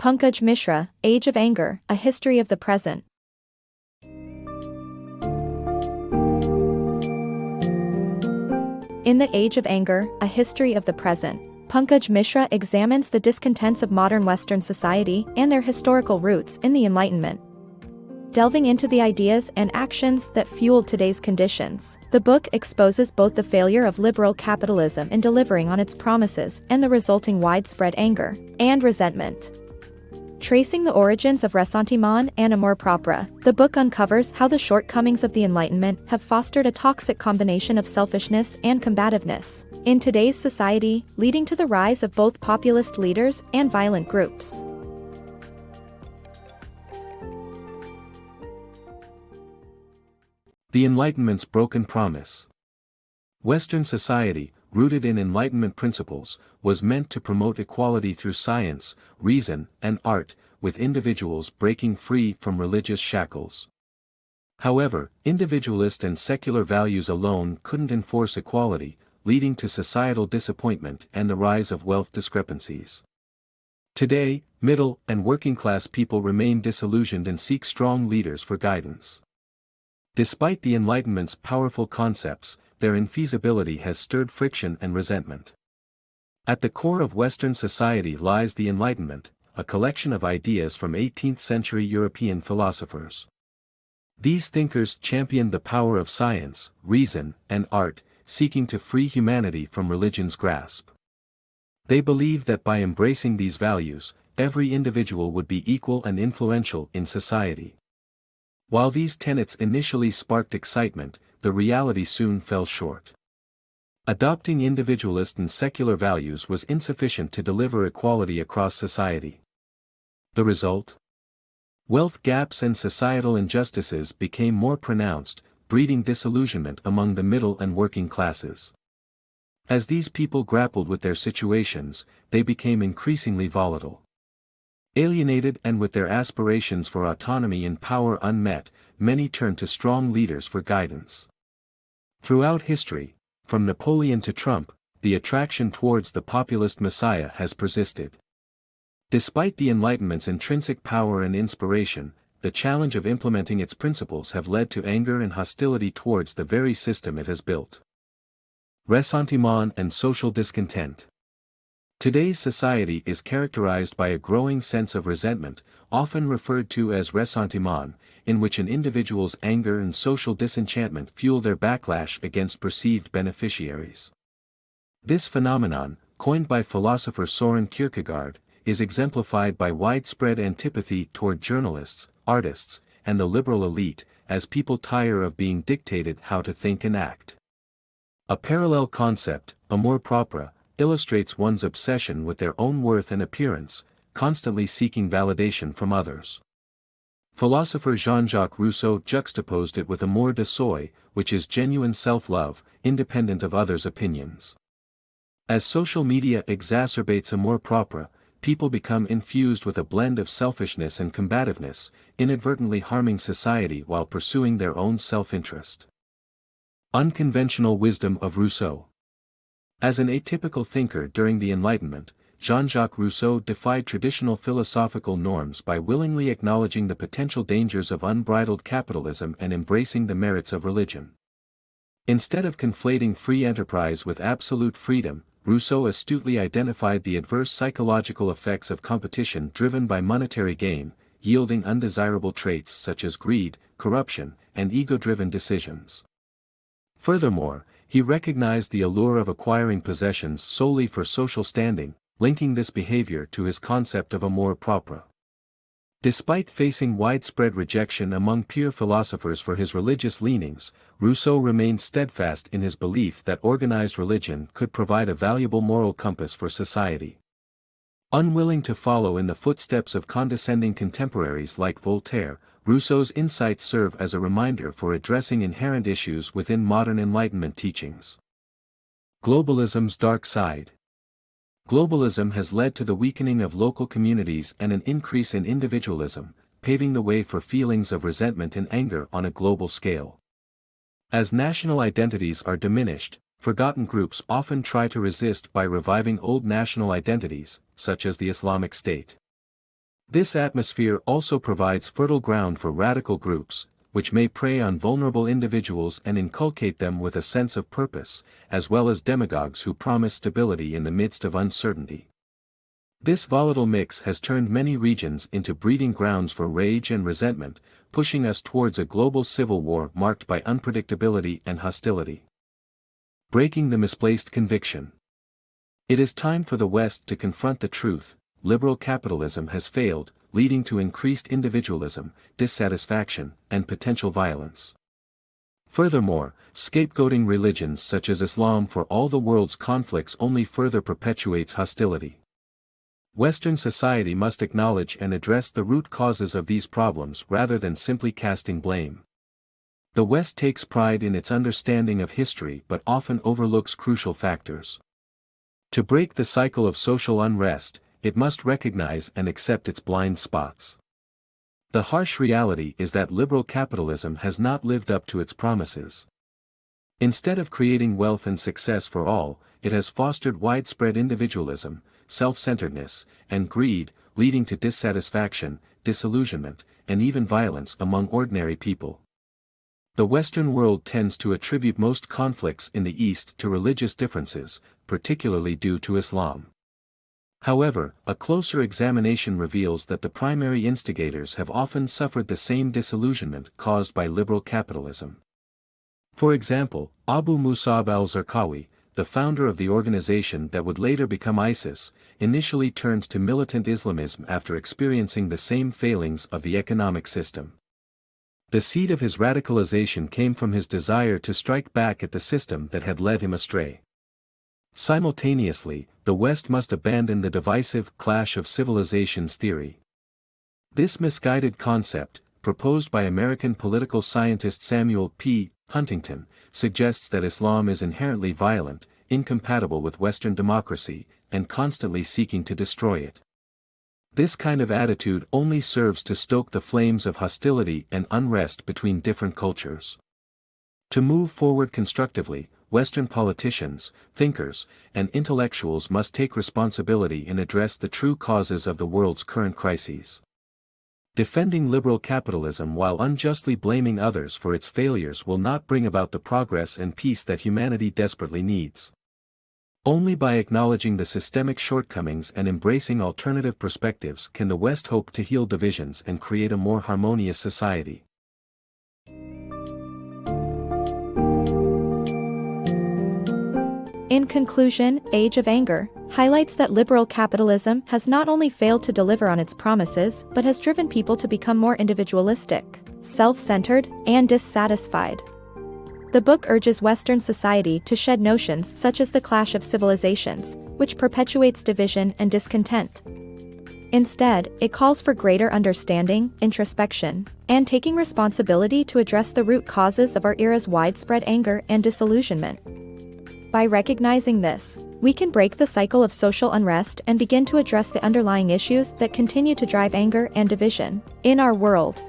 Pankaj Mishra, Age of Anger, A History of the Present. In The Age of Anger, A History of the Present, Pankaj Mishra examines the discontents of modern Western society and their historical roots in the Enlightenment. Delving into the ideas and actions that fueled today's conditions, the book exposes both the failure of liberal capitalism in delivering on its promises and the resulting widespread anger and resentment. Tracing the origins of Ressentiment and amour propre, the book uncovers how the shortcomings of the Enlightenment have fostered a toxic combination of selfishness and combativeness in today's society, leading to the rise of both populist leaders and violent groups. The Enlightenment's broken promise. Western society, rooted in Enlightenment principles, was meant to promote equality through science, reason, and art, with individuals breaking free from religious shackles. However, individualist and secular values alone couldn't enforce equality, leading to societal disappointment and the rise of wealth discrepancies. Today, middle and working-class people remain disillusioned and seek strong leaders for guidance. Despite the Enlightenment's powerful concepts, their infeasibility has stirred friction and resentment. At the core of Western society lies the Enlightenment, a collection of ideas from 18th-century European philosophers. These thinkers championed the power of science, reason, and art, seeking to free humanity from religion's grasp. They believed that by embracing these values, every individual would be equal and influential in society. While these tenets initially sparked excitement, the reality soon fell short. Adopting individualist and secular values was insufficient to deliver equality across society. The result? Wealth gaps and societal injustices became more pronounced, breeding disillusionment among the middle and working classes. As these people grappled with their situations, they became increasingly volatile. Alienated and with their aspirations for autonomy and power unmet, many turned to strong leaders for guidance. Throughout history, from Napoleon to Trump, the attraction towards the populist messiah has persisted. Despite the Enlightenment's intrinsic power and inspiration, the challenge of implementing its principles have led to anger and hostility towards the very system it has built. Ressentiment and social discontent. Today's society is characterized by a growing sense of resentment, often referred to as ressentiment, in which an individual's anger and social disenchantment fuel their backlash against perceived beneficiaries. This phenomenon, coined by philosopher Soren Kierkegaard, is exemplified by widespread antipathy toward journalists, artists, and the liberal elite, as people tire of being dictated how to think and act. A parallel concept, amour propre, illustrates one's obsession with their own worth and appearance, constantly seeking validation from others. Philosopher Jean-Jacques Rousseau juxtaposed it with amour de soi, which is genuine self-love, independent of others' opinions. As social media exacerbates amour propre, people become infused with a blend of selfishness and combativeness, inadvertently harming society while pursuing their own self-interest. Unconventional wisdom of Rousseau. As an atypical thinker during the Enlightenment, Jean-Jacques Rousseau defied traditional philosophical norms by willingly acknowledging the potential dangers of unbridled capitalism and embracing the merits of religion. Instead of conflating free enterprise with absolute freedom, Rousseau astutely identified the adverse psychological effects of competition driven by monetary gain, yielding undesirable traits such as greed, corruption, and ego-driven decisions. Furthermore, he recognized the allure of acquiring possessions solely for social standing, linking this behavior to his concept of amour propre. Despite facing widespread rejection among peer philosophers for his religious leanings, Rousseau remained steadfast in his belief that organized religion could provide a valuable moral compass for society. Unwilling to follow in the footsteps of condescending contemporaries like Voltaire, Rousseau's insights serve as a reminder for addressing inherent issues within modern Enlightenment teachings. Globalism's dark side. Globalism has led to the weakening of local communities and an increase in individualism, paving the way for feelings of resentment and anger on a global scale. As national identities are diminished, forgotten groups often try to resist by reviving old national identities, such as the Islamic State. This atmosphere also provides fertile ground for radical groups, which may prey on vulnerable individuals and inculcate them with a sense of purpose, as well as demagogues who promise stability in the midst of uncertainty. This volatile mix has turned many regions into breeding grounds for rage and resentment, pushing us towards a global civil war marked by unpredictability and hostility. Breaking the misplaced conviction. It is time for the West to confront the truth: liberal capitalism has failed, leading to increased individualism, dissatisfaction, and potential violence. Furthermore, scapegoating religions such as Islam for all the world's conflicts only further perpetuates hostility. Western society must acknowledge and address the root causes of these problems rather than simply casting blame. The West takes pride in its understanding of history but often overlooks crucial factors. To break the cycle of social unrest, it must recognize and accept its blind spots. The harsh reality is that liberal capitalism has not lived up to its promises. Instead of creating wealth and success for all, it has fostered widespread individualism, self-centeredness, and greed, leading to dissatisfaction, disillusionment, and even violence among ordinary people. The Western world tends to attribute most conflicts in the East to religious differences, particularly due to Islam. However, a closer examination reveals that the primary instigators have often suffered the same disillusionment caused by liberal capitalism. For example, Abu Musab al-Zarqawi, the founder of the organization that would later become ISIS, initially turned to militant Islamism after experiencing the same failings of the economic system. The seed of his radicalization came from his desire to strike back at the system that had led him astray. Simultaneously, the West must abandon the divisive clash of civilizations theory. This misguided concept, proposed by American political scientist Samuel P. Huntington, suggests that Islam is inherently violent, incompatible with Western democracy, and constantly seeking to destroy it. This kind of attitude only serves to stoke the flames of hostility and unrest between different cultures. To move forward constructively, Western politicians, thinkers, and intellectuals must take responsibility and address the true causes of the world's current crises. Defending liberal capitalism while unjustly blaming others for its failures will not bring about the progress and peace that humanity desperately needs. Only by acknowledging the systemic shortcomings and embracing alternative perspectives can the West hope to heal divisions and create a more harmonious society. In conclusion, Age of Anger highlights that liberal capitalism has not only failed to deliver on its promises but has driven people to become more individualistic, self-centered, and dissatisfied. The book urges Western society to shed notions such as the clash of civilizations, which perpetuates division and discontent. Instead, it calls for greater understanding, introspection, and taking responsibility to address the root causes of our era's widespread anger and disillusionment. By recognizing this, we can break the cycle of social unrest and begin to address the underlying issues that continue to drive anger and division in our world.